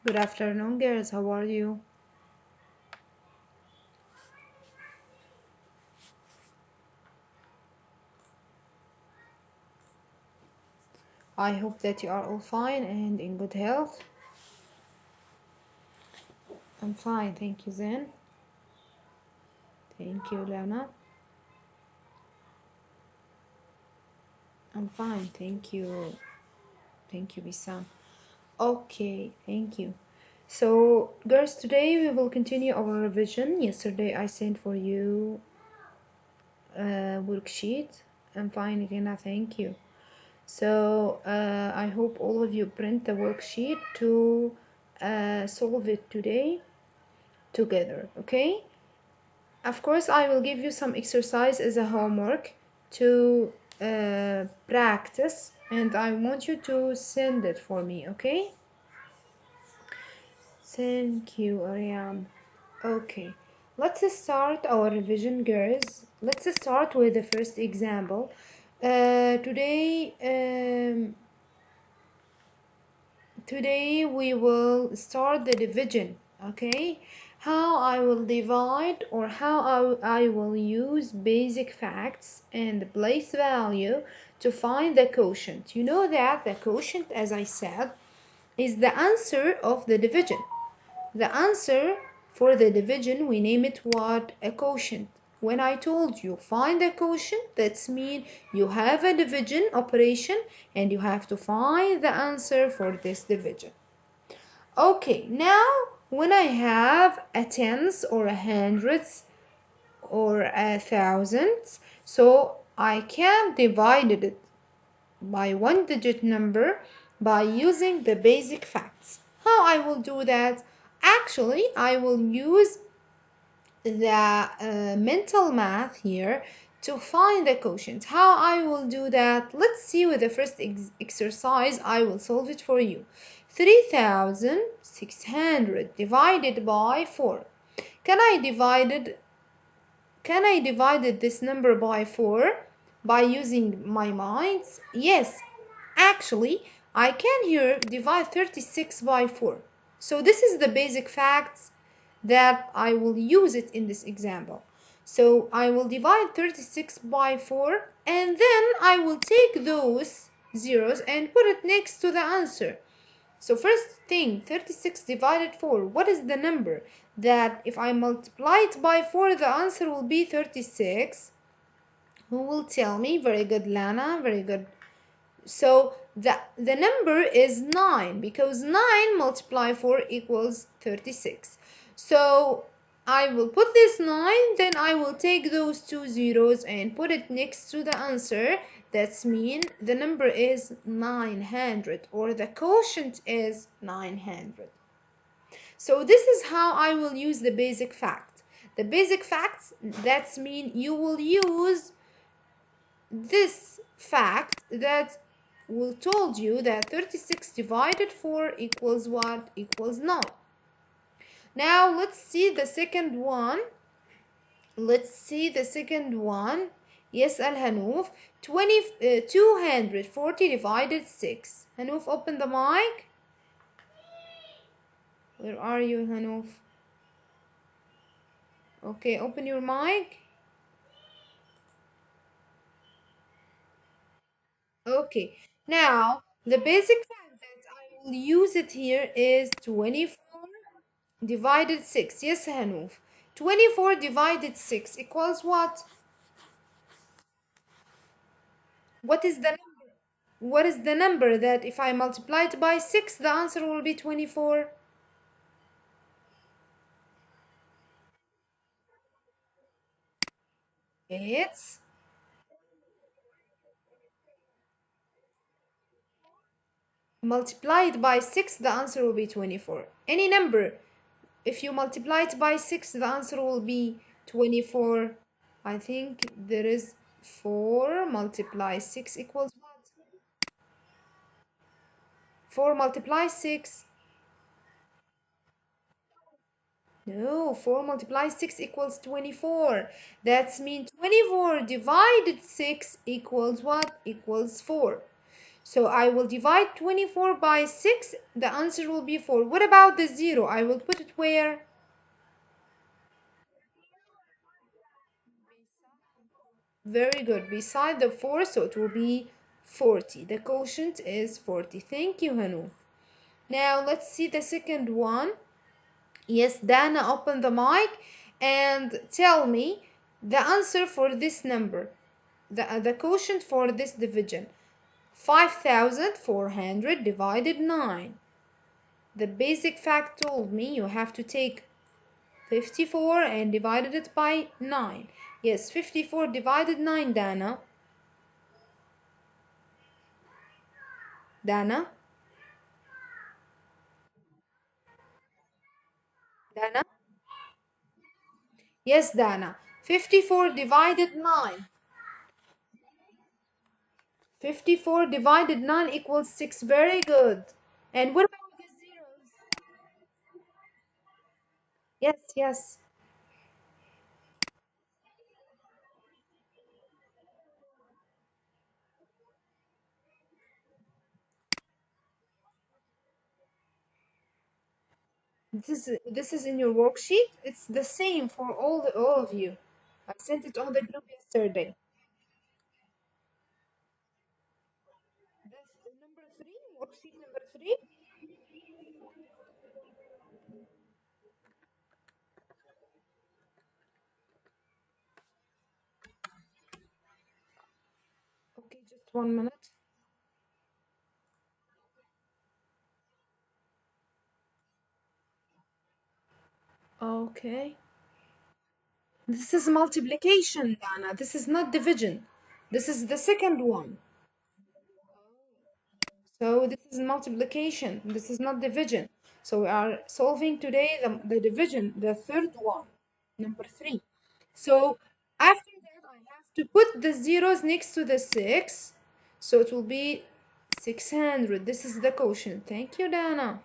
Good afternoon, girls. How are you? I hope that you are all fine and in good health. I'm fine, thank you, Zen. Thank you, Lana. I'm fine, thank you. Thank you, Bisam. Okay, thank you. So, girls, today we will continue our revision. Yesterday I sent for you a worksheet. I'm fine, Rina, thank you. So, I hope all of you print the worksheet to solve it today together, okay? Of course, I will give you some exercise as a homework to practice, and I want you to send it for me, okay? Thank you, Ariam. Okay, let's start our revision, girls. Let's start with the first example. Today we will start the division, okay? How I will divide or how I will use basic facts and place value to find the quotient. You know that the quotient, as I said, is the answer of the division. The answer for the division, we name it what? A quotient. When I told you find a quotient, that's mean you have a division operation and you have to find the answer for this division. Okay, now when I have a tens or a hundreds or a thousands, so I can divide it by one digit number by using the basic facts. How I will do that? Actually, I will use the mental math here to find the quotient. How I will do that? Let's see with the first exercise. I will solve it for you. 3600 divided by 4. Can I divide this number by 4 by using my mind? Yes, actually I can here divide 36 by 4. So this is the basic facts that I will use it in this example. So I will divide 36 by 4 and then I will take those zeros and put it next to the answer. So first thing, 36 divided 4, what is the number that if I multiply it by 4 the answer will be 36? Who will tell me? Very good, Lana, very good. So the number is 9 because 9 multiplied 4 equals 36. So I will put this 9, then I will take those two zeros and put it next to the answer. That's mean the number is 900 or the quotient is 900. So this is how I will use the basic fact. The basic facts, that's mean you will use this fact that will told you that 36 divided 4 equals what? Equals 9. Now let's see the second one. Yes, Al-Hanouf. 240 divided 6. Hanouf, open the mic. Where are you, Hanouf? Okay, open your mic. Okay, now the basic fact that I will use it here is 24 divided 6. Yes, Hanouf. 24 divided 6 equals what? What is the number? What is the number that if I multiply it by 6, the answer will be 24? It's multiplied by 6, the answer will be 24. Any number, if you multiply it by 6, the answer will be 24. I think there is 4 multiply 6 equals what? 4 multiply 6. No, 4 multiply 6 equals 24. That's mean 24 divided 6 equals what? Equals 4. So I will divide 24 by 6. The answer will be 4. What about the 0? I will put it where? Very good. Beside the 4, so it will be 40. The quotient is 40. Thank you, Hanu. Now let's see the second one. Yes, Dana, open the mic and tell me the answer for this number, the quotient for this division. 5,400 divided 9. The basic fact told me you have to take 54 and divided it by 9. Yes, 54 divided 9, Dana. Dana? Dana? Yes, Dana. 54 divided 9. 54 divided 9 equals 6. Very good. And what about the zeros? Yes, yes. This is in your worksheet. It's the same for all of you. I sent it on the group yesterday. That's number 3, worksheet number 3. Okay, just 1 minute. Okay. This is multiplication, Dana. This is not division. This is the second one. So this is multiplication. This is not division. So we are solving today the division, the third one, number 3. So after that, I have to put the zeros next to the 6. So it will be 600. This is the quotient. Thank you, Dana.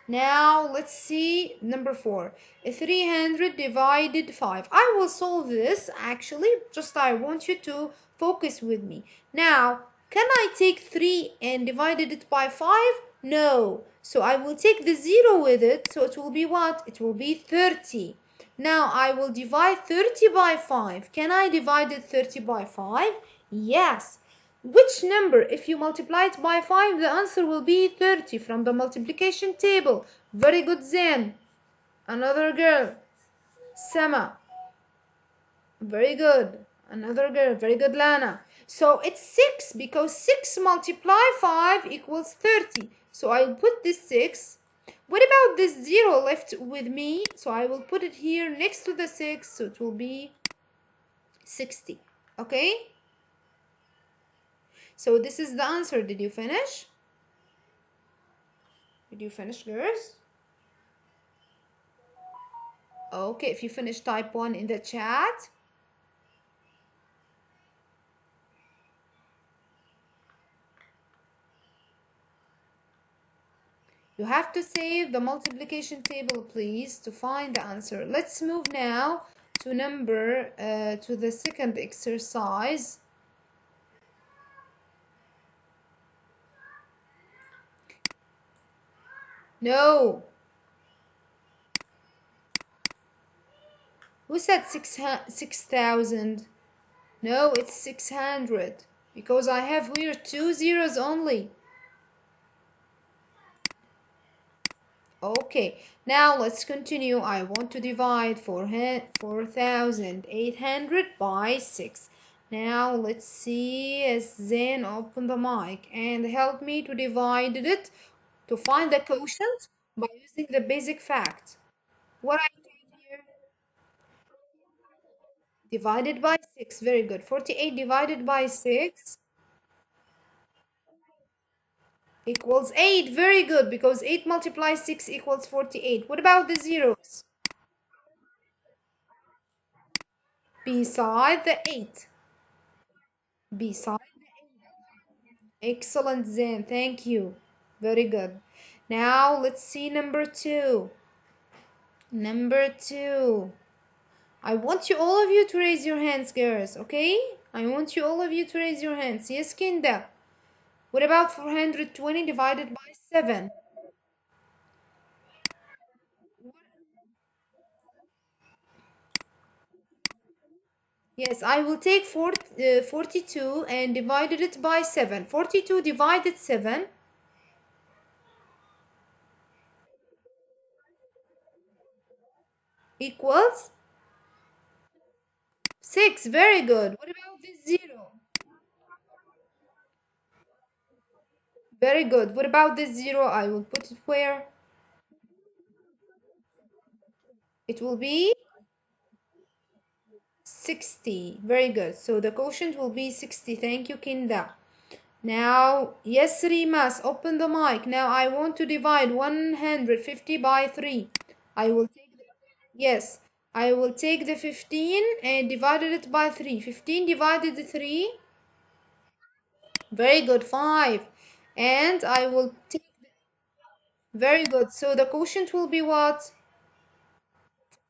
Now let's see number 4. 300 divided 5. I will solve this actually, just I want you to focus with me. Now, can I take 3 and divided it by 5? No. So I will take the 0 with it, so it will be what? It will be 30. Now I will divide 30 by 5. Can I divide it 30 by 5? Yes. Which number, if you multiply it by 5, the answer will be 30 from the multiplication table. Very good, Zen. Another girl. Sama. Very good. Another girl. Very good, Lana. So it's 6 because 6 multiply 5 equals 30. So I'll put this 6. What about this 0 left with me? So I will put it here next to the 6. So it will be 60. Okay? So this is the answer. Did you finish? Did you finish, girls? Okay, if you finish, type 1 in the chat. You have to save the multiplication table, please, to find the answer. Let's move now to to the second exercise. No. Who said 6,000? No, it's 600 because I have here 2 zeros only. Okay, now let's continue. I want to divide 4,800 by 6. Now let's see as Zen open the mic and help me to divide it to find the quotient by using the basic fact. What I did here, divided by 6. Very good. 48 divided by 6 equals 8. Very good, because 8 multiplies 6 equals 48. What about the zeros? Beside the 8. Beside. Excellent, Zen. Thank you. Very good. Now let's see number 2. Number 2. I want you all of you to raise your hands, girls, okay? I want you all of you to raise your hands. Yes, Kinda. What about 420 divided by 7? Yes, I will take 42 and divided it by 7. 42 divided 7 equals 6. Very good. What about this 0? Very good. What about this 0? I will put it where? It will be 60. Very good. So the quotient will be 60. Thank you, Kinda. Now, yes, Rimas, open the mic. Now I want to divide 150 by 3. I will take the, yes, I will take the 15 and divided it by 3. 15 divided the 3. Very good, 5. And I will take, very good. So the quotient will be what?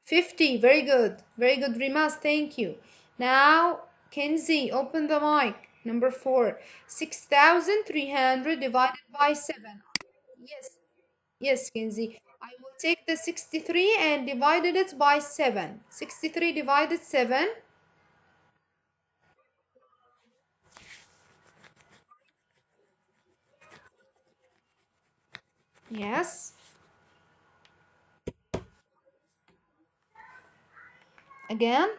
50. Very good. Very good, Rimas. Thank you. Now, Kenzie, open the mic. Number 4. 6,300 divided by 7. Yes, yes, Kenzie. I will take the 63 and divided it by 7. 63 divided 7. Yes. Again.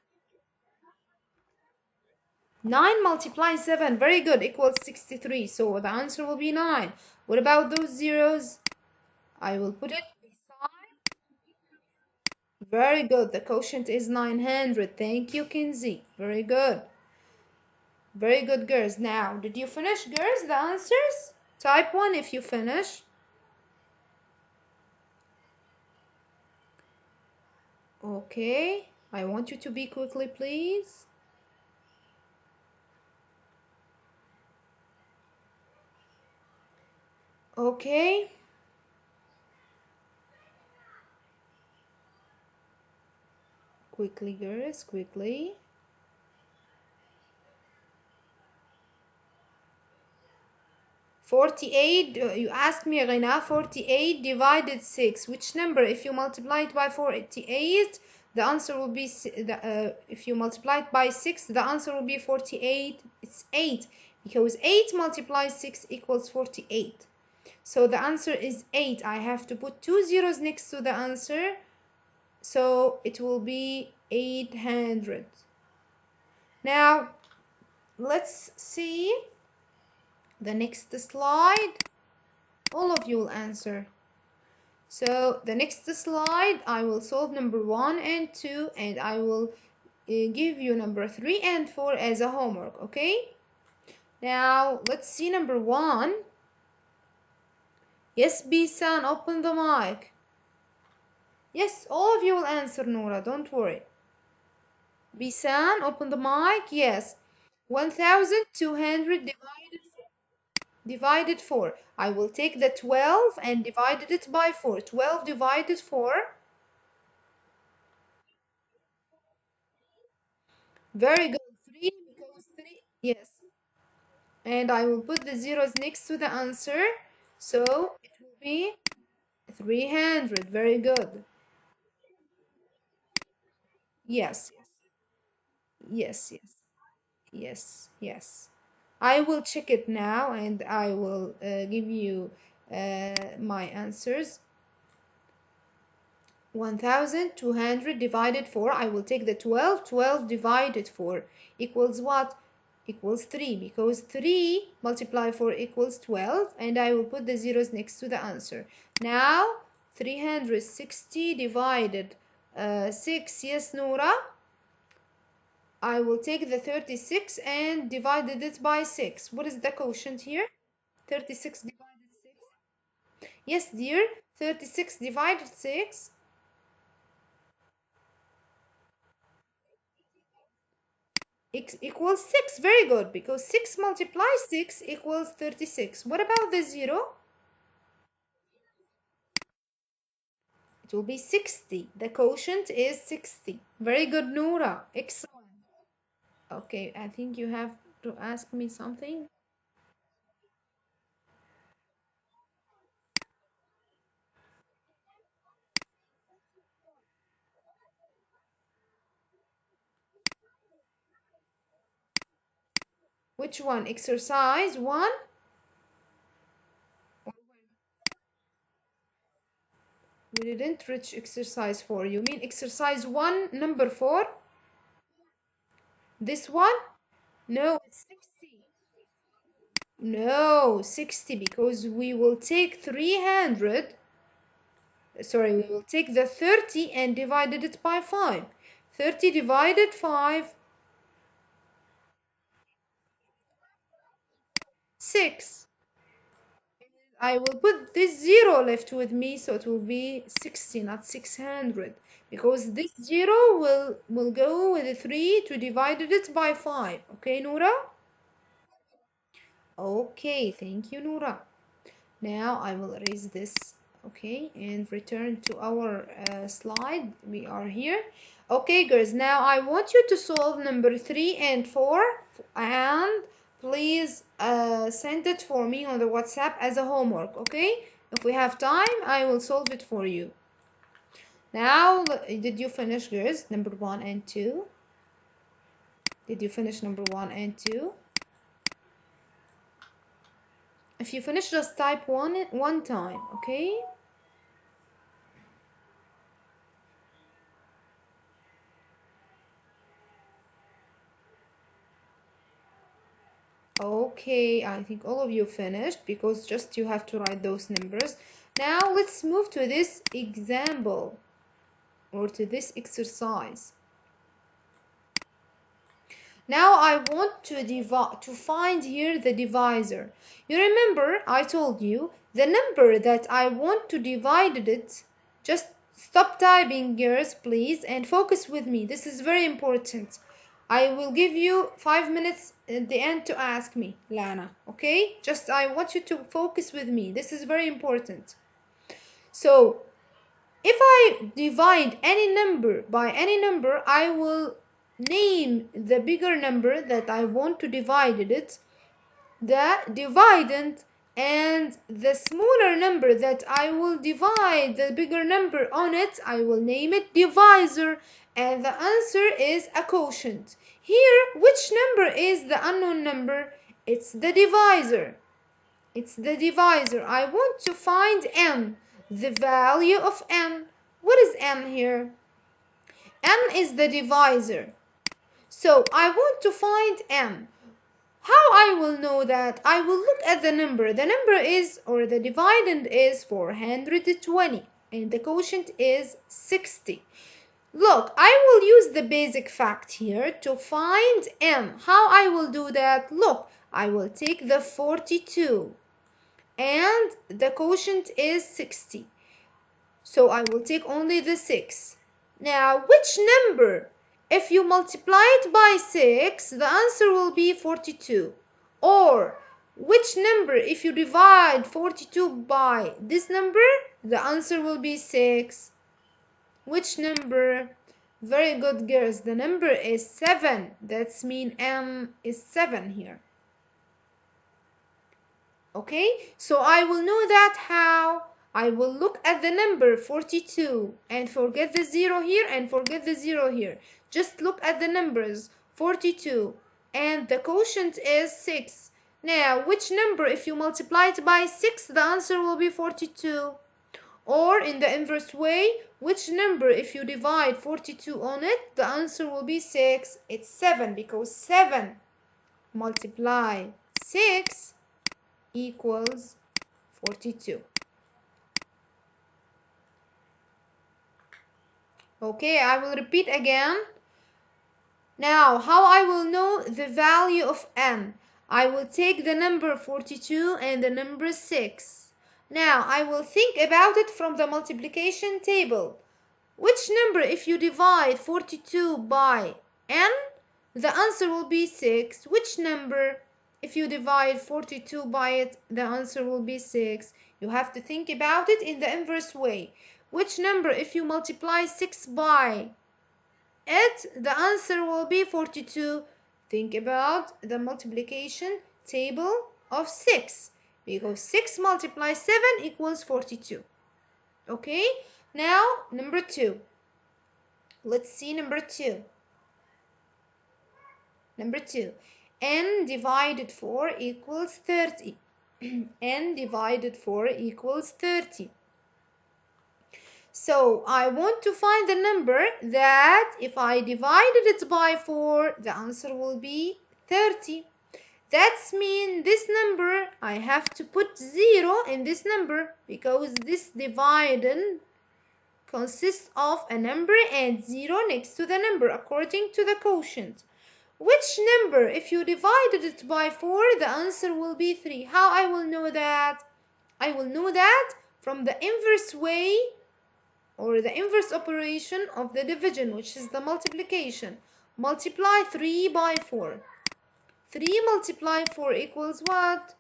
9 multiplied 7. Very good. Equals 63. So the answer will be 9. What about those zeros? I will put it beside. Very good. The quotient is 900. Thank you, Kenzie. Very good. Very good, girls. Now, did you finish, girls, the answers? Type 1 if you finish. Okay. I want you to be quickly, please. Okay. Quickly, girls, quickly. 48, you asked me, Rina, 48 divided 6. Which number? If you multiply it by 48, the answer will be, if you multiply it by 6, the answer will be 48. It's 8, because 8 multiplied 6 equals 48. So the answer is 8. I have to put two zeros next to the answer, so it will be 800. Now, let's see the next slide. All of you will answer. So the next slide, I will solve number 1 and 2, and I will give you number 3 and 4 as a homework, okay? Now, let's see number 1. Yes, Bisan, open the mic. Yes, all of you will answer, Nora, don't worry. Bisan, open the mic. Yes. 1,200 divided 4. I will take the 12 and divided it by 4. 12 divided 4. Very good. 3 because 3. Yes. And I will put the zeros next to the answer. So it will be 300. Very good. Yes. Yes. Yes. Yes. Yes. I will check it now and I will give you my answers. 1,200 divided 4. I will take the 12. 12 divided 4 equals what? Equals 3, because 3 multiplied 4 equals 12, and I will put the zeros next to the answer. Now 360 divided 6. Yes, Nora. I will take the 36 and divided it by 6. What is the quotient here? 36 divided 6. Yes, dear. 36 divided 6 equals 6. Very good, because 6 multiplies 6 equals 36. What about the 0? It will be 60. The quotient is 60. Very good, Noura. Excellent. Okay, I think you have to ask me something. Which one? Exercise 1? We didn't reach exercise 4. You mean exercise 1, number 4? This one? No, it's 60. No, 60 because we will take 300. Sorry, we will take the 30 and divided it by 5. 30 divided 5, 6. I will put this 0 left with me, so it will be 60, not 600. Because this 0 will go with the 3 to divide it by 5. Okay, Noura? Okay, thank you, Noura. Now I will erase this, okay, and return to our slide. We are here. Okay, girls, now I want you to solve number 3 and 4, and please send it for me on the WhatsApp as a homework, okay? If we have time, I will solve it for you. Now, did you finish, girls, number 1 and 2? Did you finish number 1 and 2? If you finish, just type one time, okay? Okay, I think all of you finished because just you have to write those numbers. Now let's move to this example or to this exercise. Now I want to find here the divisor. You remember I told you the number that I want to divide it. Just stop typing, girls, please, and focus with me. This is very important. I will give you 5 minutes at the end to ask me, Lana. Okay? Just I want you to focus with me. This is very important. So if I divide any number by any number, I will name the bigger number that I want to divide it, the dividend, and the smaller number that I will divide the bigger number on it, I will name it divisor, and the answer is a quotient. Here, which number is the unknown number? It's the divisor. It's the divisor. I want to find n, the value of n. What is n here? N is the divisor. So I want to find n. How I will know that? I will look at the number. The number is, or the dividend is 420, and the quotient is 60. Look, I will use the basic fact here to find n. How I will do that? Look, I will take the 42 and the quotient is 60. So I will take only the 6. Now, which number? If you multiply it by 6, the answer will be 42. Or, which number? If you divide 42 by this number, the answer will be 6. Which number? Very good, girls. The number is 7. That's mean m is 7 here. Okay, so I will know that how? I will look at the number 42 and forget the 0 here and forget the 0 here. Just look at the numbers 42 and the quotient is 6. Now, which number, if you multiply it by 6, the answer will be 42. Or in the inverse way, which number, if you divide 42 on it, the answer will be 6. It's 7 because 7 multiply 6 equals 42. Okay, I will repeat again. Now, how I will know the value of n? I will take the number 42 and the number 6. Now, I will think about it from the multiplication table. Which number, if you divide 42 by n, the answer will be 6. Which number, if you divide 42 by it, the answer will be 6. You have to think about it in the inverse way. Which number, if you multiply 6 by it, the answer will be 42. Think about the multiplication table of 6, because 6 multiplied 7 equals 42. Okay, now number 2. Let's see number 2. Number 2. n divided 4 equals 30. n divided 4 equals 30. So I want to find the number that if I divided it by 4, the answer will be 30. That's mean this number, I have to put 0 in this number because this dividend consists of a number and 0 next to the number according to the quotient. Which number, if you divided it by 4, the answer will be 3. How I will know that? I will know that from the inverse way or the inverse operation of the division, which is the multiplication. Multiply 3 by 4. 3 multiply 4 equals what?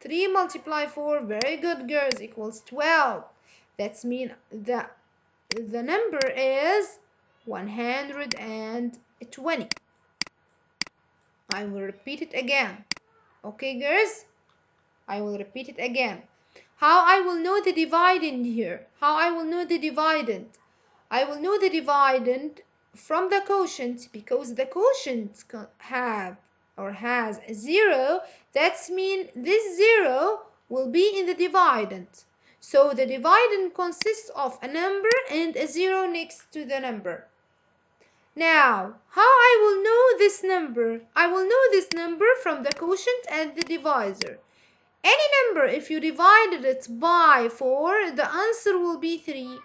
3 multiply 4, very good girls, equals 12. That means the number is 120. I will repeat it again. Okay, girls? I will repeat it again. How I will know the dividend here? How I will know the dividend? I will know the dividend from the quotient because the quotient have or has a 0. That means this 0 will be in the dividend. So the dividend consists of a number and a 0 next to the number. Now, how I will know this number? I will know this number from the quotient and the divisor. Any number, if you divided it by 4, the answer will be 3.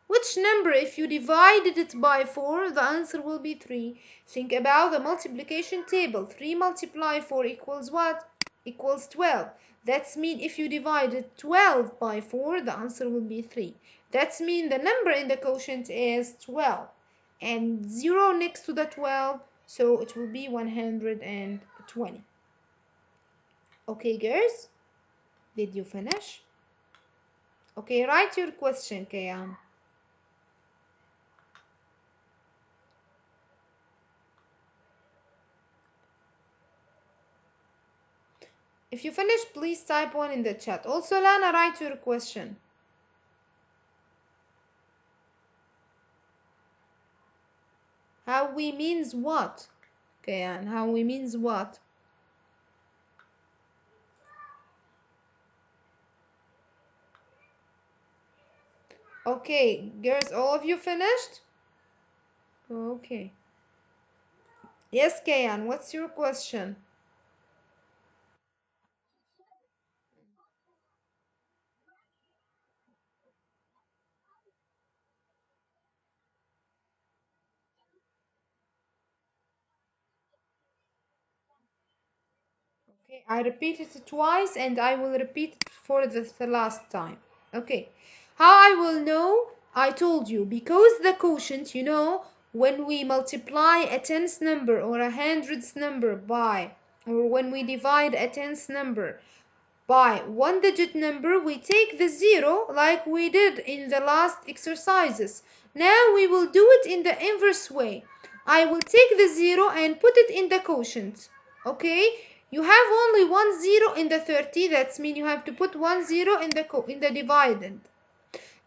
Which number, if you divided it by 4, the answer will be 3. Think about the multiplication table. 3 multiply 4 equals what? Equals 12. That's mean if you divided 12 by 4, the answer will be 3. That's mean the number in the quotient is 12. And 0 next to the 12, so it will be 120. Okay, girls? Did you finish? Okay, write your question, Kayan. If you finish, please type 1 in the chat. Also, Lana, write your question. How we means what? Kayan, how we means what? Okay, girls, all of you finished? Okay. Yes, Kayan, what's your question? Okay, I repeated it twice and I will repeat it for the last time. Okay, how I will know? I told you, because the quotient, when we multiply a tens number or a hundreds number by, or when we divide a tens number by one digit number, we take the 0 like we did in the last exercises. Now we will do it in the inverse way. I will take the 0 and put it in the quotient. Okay? You have only one 0 in the 30. That means you have to put one 0 in the dividend.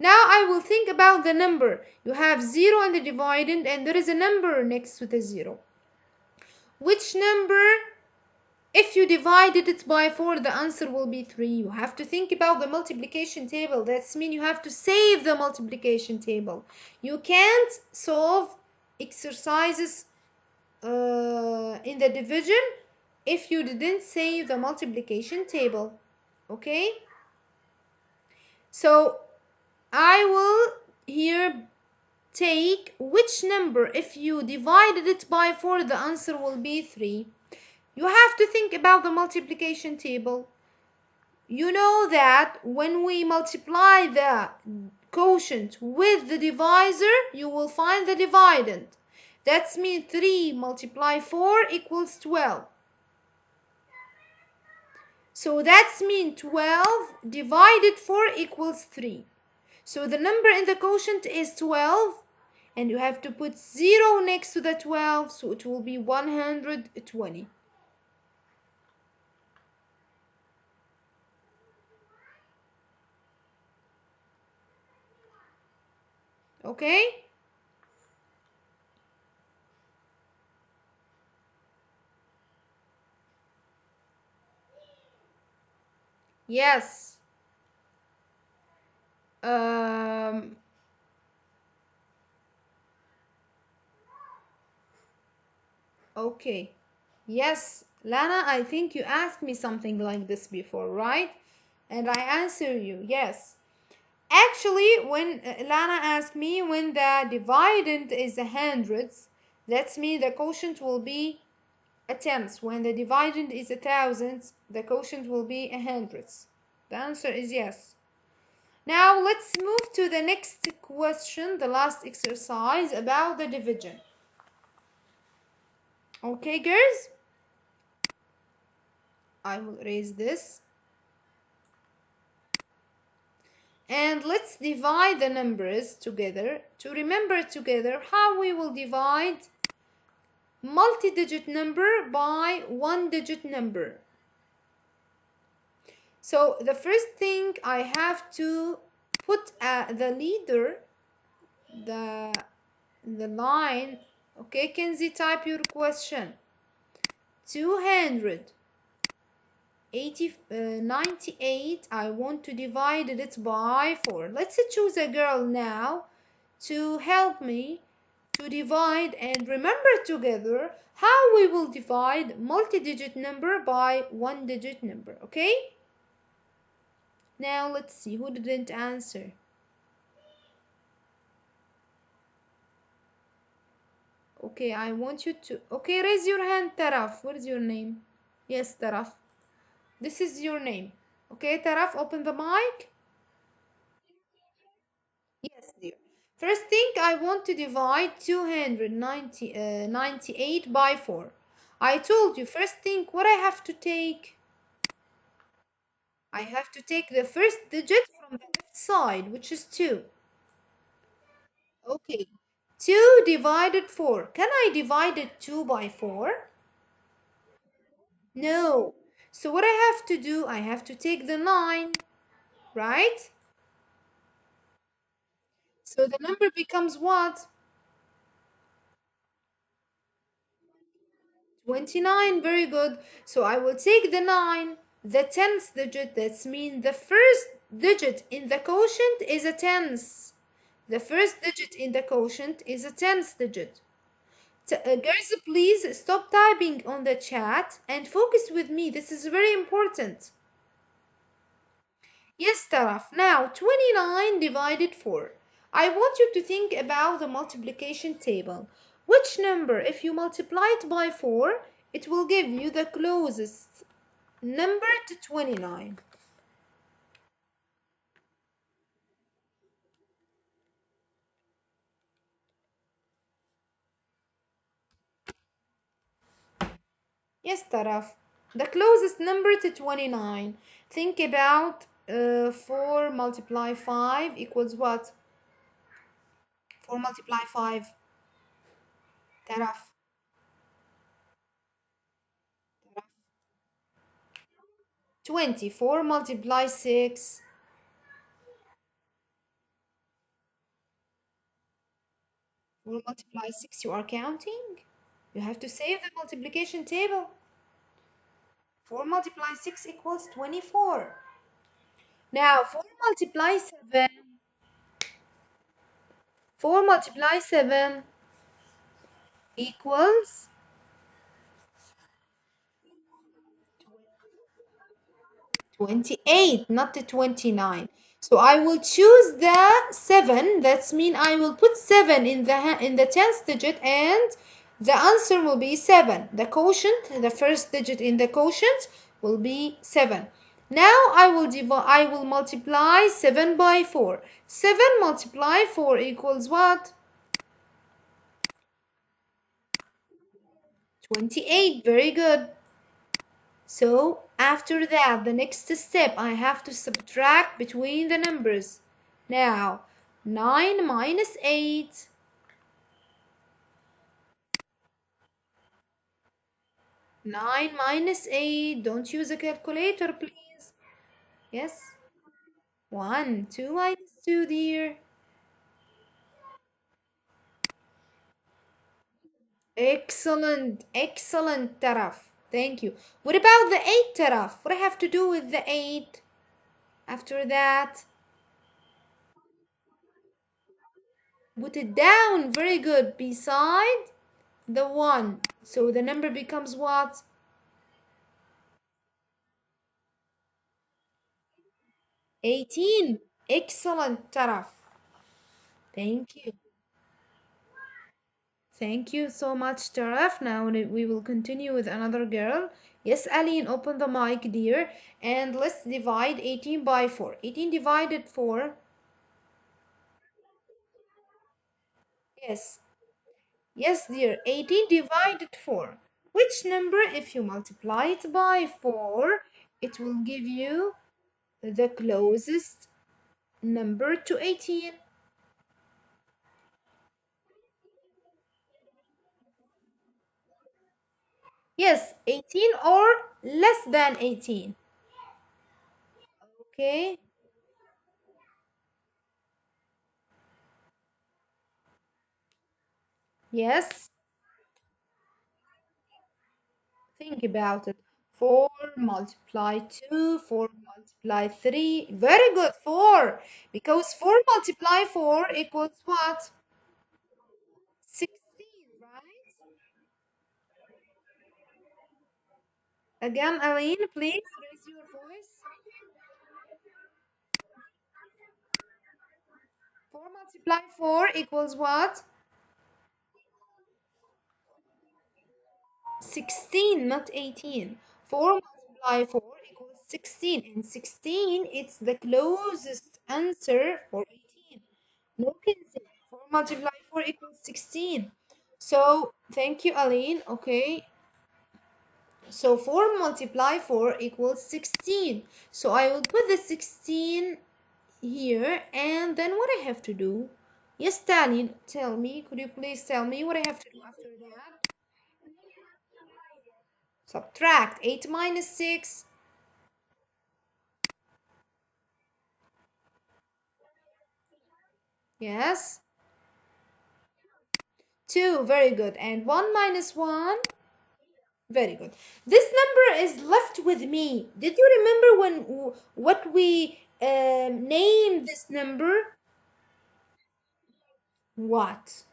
Now I will think about the number. You have 0 in the dividend and there is a number next to the 0. Which number, if you divided it by 4, the answer will be 3. You have to think about the multiplication table. That means you have to save the multiplication table. You can't solve exercises in the division if you didn't save the multiplication table. Okay? So I will here take which number, if you divided it by 4, the answer will be 3. You have to think about the multiplication table. You know that when we multiply the quotient with the divisor, you will find the dividend. That means 3 multiply 4 equals 12. So that means 12 divided 4 equals 3. So the number in the quotient is 12, and you have to put 0 next to the 12, so it will be 120. Okay? Yes. Um, okay. Yes, Lana, I think you asked me something like this before, right? And I answer you, yes. Actually, when Lana asked me when the dividend is a hundreds, that's mean the quotient will be a tenth. When the dividend is a thousands, the quotient will be a hundreds. The answer is yes. Now let's move to the next question, the last exercise about the division. Okay, girls? I will erase this. And let's divide the numbers together to remember together how we will divide multi-digit number by one-digit number. So the first thing I have to put the leader, the line. Okay, Kenzie, type your question. 298, I want to divide it by 4. Let's choose a girl now to help me to divide and remember together how we will divide multi-digit number by one-digit number, okay? Now let's see who didn't answer. Okay, I want you to, okay, raise your hand, Taraf. What is your name? Yes, Taraf. This is your name. Okay, Taraf, open the mic. Yes, dear. First thing, I want to divide 298 by 4. I told you, first thing, what I have to take? I have to take the first digit from the left side, which is 2. Okay. 2 divided 4. Can I divide it 2 by 4? No. So what I have to do, I have to take the 9, right? So the number becomes what? 29. Very good. So I will take the 9, the 10th digit. That means the first digit in the quotient is a tenth. The first digit in the quotient is a tenth digit. Girls, please stop typing on the chat and focus with me. This is very important. Yes, Taraf. Now, 29 divided 4. I want you to think about the multiplication table. Which number, if you multiply it by 4, it will give you the closest number to 29. Yes, Taraf. The closest number to 29. Think about 4 multiply 5 equals what? 4 multiply 5. Taraf. 24 multiply 6. 4 multiply 6. You are counting? You have to save the multiplication table. 4 multiply 6 equals 24. Now 4 multiply 7. 4 multiply 7 equals 28, not the 29. So I will choose the 7. That's mean I will put 7 in the 10th digit and the answer will be 7. The quotient, the first digit in the quotient will be 7. Now I will multiply 7 by 4. 7 multiply 4 equals what? 28. Very good. So after that, the next step, I have to subtract between the numbers. Now, 9 minus 8. 9 minus 8. Don't use a calculator, please. Yes. 1. 2 minus 2, dear. Excellent. Excellent, Taraf. Thank you. What about the 8, Taraf? What I have to do with the 8? After that, put it down. Very good. Beside the 1. So the number becomes what? 18. Excellent, Taraf. Thank you. Thank you so much, Taraf. Now we will continue with another girl. Yes, Aline, open the mic, dear. And let's divide 18 by 4. 18 divided 4. Yes. Yes, dear. 18 divided 4. Which number, if you multiply it by 4, it will give you the closest number to 18? Yes, 18 or less than 18. Okay? Yes. Think about it. 4 multiply 2, 4 multiply 3. Very good, 4. Because 4 multiply 4 equals what? 16, right? Again, Aline, please raise your voice. 4 multiply 4 equals what? 16, not 18. 4 multiply 4 equals 16. And 16, it's the closest answer for 18. No Kenzie. 4 multiply 4 equals 16. So, thank you, Aline. Okay. So, 4 multiply 4 equals 16. So, I will put the 16 here. And then what I have to do? Yes, Taline, tell me. Could you please tell me what I have to do after that? Subtract 8 minus 6. Yes. 2. Very good. And 1 minus 1. Very good. This number is left with me. Did you remember what we named this number? What?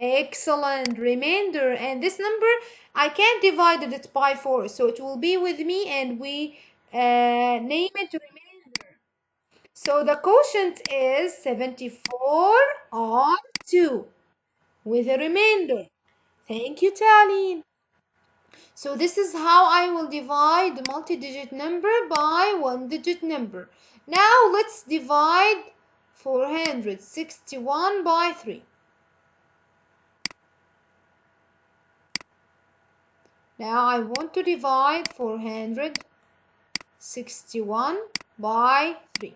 Excellent. Remainder. And this number, I can't divide it by 4. So it will be with me and we name it remainder. So the quotient is 74 on 2 with a remainder. Thank you, Taline. So this is how I will divide the multi-digit number by one-digit number. Now let's divide 461 by 3. Now I want to divide 461 by 3.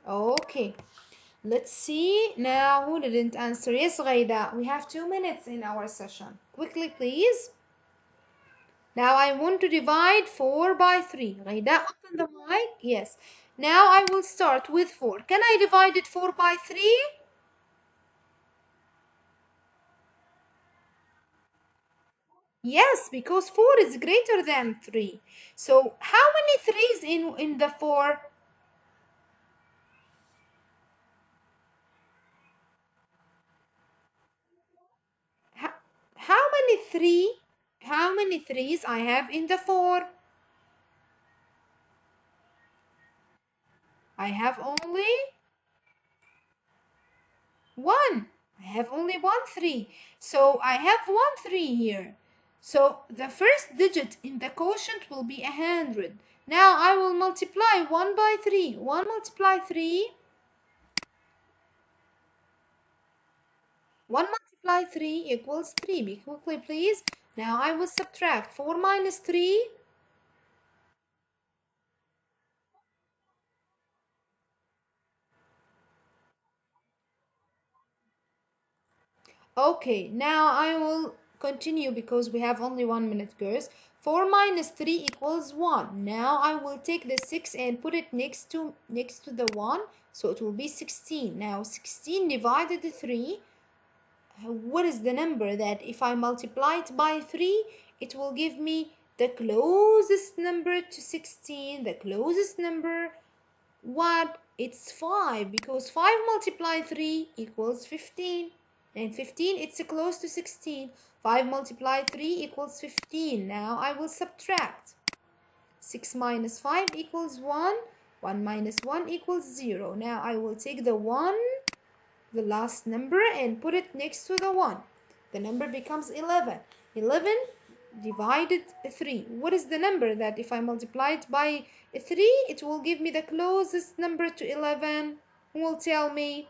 Okay, let's see. Now who didn't answer? Yes, Ghaida. We have 2 minutes in our session. Quickly, please. Now I want to divide 4 by 3. Ghaida, open the mic. Yes. Now I will start with 4. Can I divide it 4 by 3? Yes, because 4 is greater than 3. So how many 3's in the 4? How, how many 3? How many 3's I have in the 4? I have only 1. I have only 1 3. So I have 1 3 here. So the first digit in the quotient will be 100. Now I will multiply 1 by 3. 1 multiply 3. 1 multiply 3 equals 3. Be quickly, please. Now I will subtract 4 minus 3. Okay, now I will continue because we have only 1 minute, girls. 4 minus 3 equals 1. Now I will take the 6 and put it next to the 1, so it will be 16. Now 16 divided 3, what is the number that if I multiply it by 3, it will give me the closest number to 16, the closest number. What? It's 5, because 5 multiplied 3 equals 15. And 15, it's close to 16. 5 multiplied 3 equals 15. Now I will subtract. 6 minus 5 equals 1. 1 minus 1 equals 0. Now I will take the 1, the last number, and put it next to the 1. The number becomes 11. 11 divided 3. What is the number that if I multiply it by 3, it will give me the closest number to 11? Who will tell me?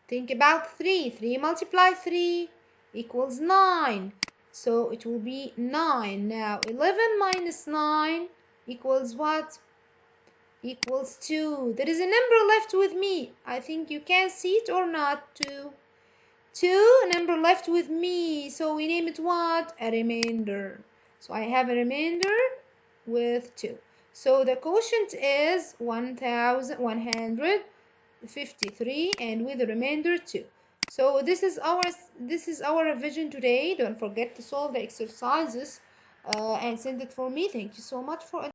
Think about 3. 3 multiplied 3 equals 9. So it will be 9. Now 11 minus 9 equals what? Equals 2. There is a number left with me. I think you can see it or not. 2. 2 number left with me. So we name it what? A remainder. So I have a remainder with 2. So the quotient is 1153 and with the remainder 2. So this is our revision today. Don't forget to solve the exercises and send it for me. Thank you so much for